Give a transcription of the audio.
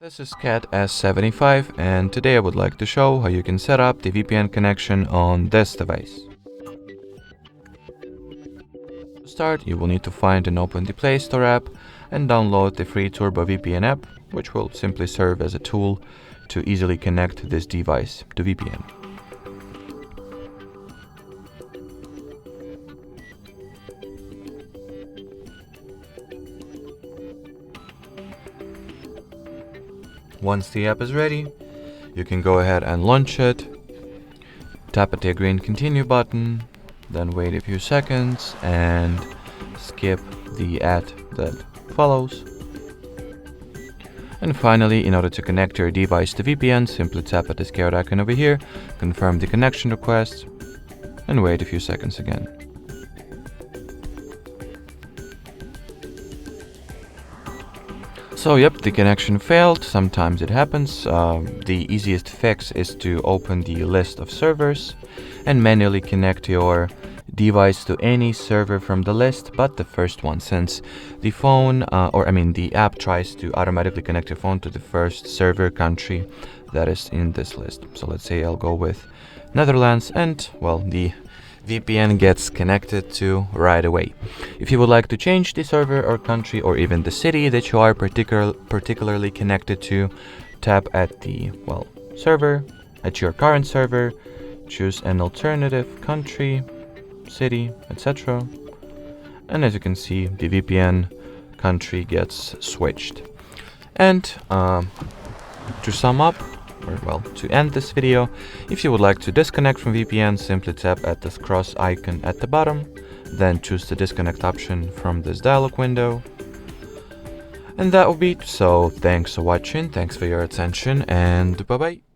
This is CAT S75 and today I would like to show how you can set up the VPN connection on this device. To start, you will need to find and open the Play Store app and download the free Turbo VPN app, which will simply serve as a tool to easily connect this device to VPN. Once the app is ready, you can go ahead and launch it, tap at the green continue button, then wait a few seconds and skip the ad that follows. And finally, in order to connect your device to VPN, simply tap at this caret icon over here, confirm the connection request, and wait a few seconds again. So yep, the connection failed. Sometimes it happens. The easiest fix is to open the list of servers and manually connect your device to any server from the list but the first one, since the phone the app tries to automatically connect your phone to the first server country that is in this list. So let's say I'll go with Netherlands, and well, the VPN gets connected to right away. If you would like to change the server or country or even the city that you are particularly connected to, tap at the server, at your current server, choose an alternative country, city, etc. And as you can see, the VPN country gets switched. And to sum up, to end this video, if you would like to disconnect from VPN, simply tap at this cross icon at the bottom, then choose the disconnect option from this dialog window. And that will be it. So thanks for watching, thanks for your attention, and bye bye.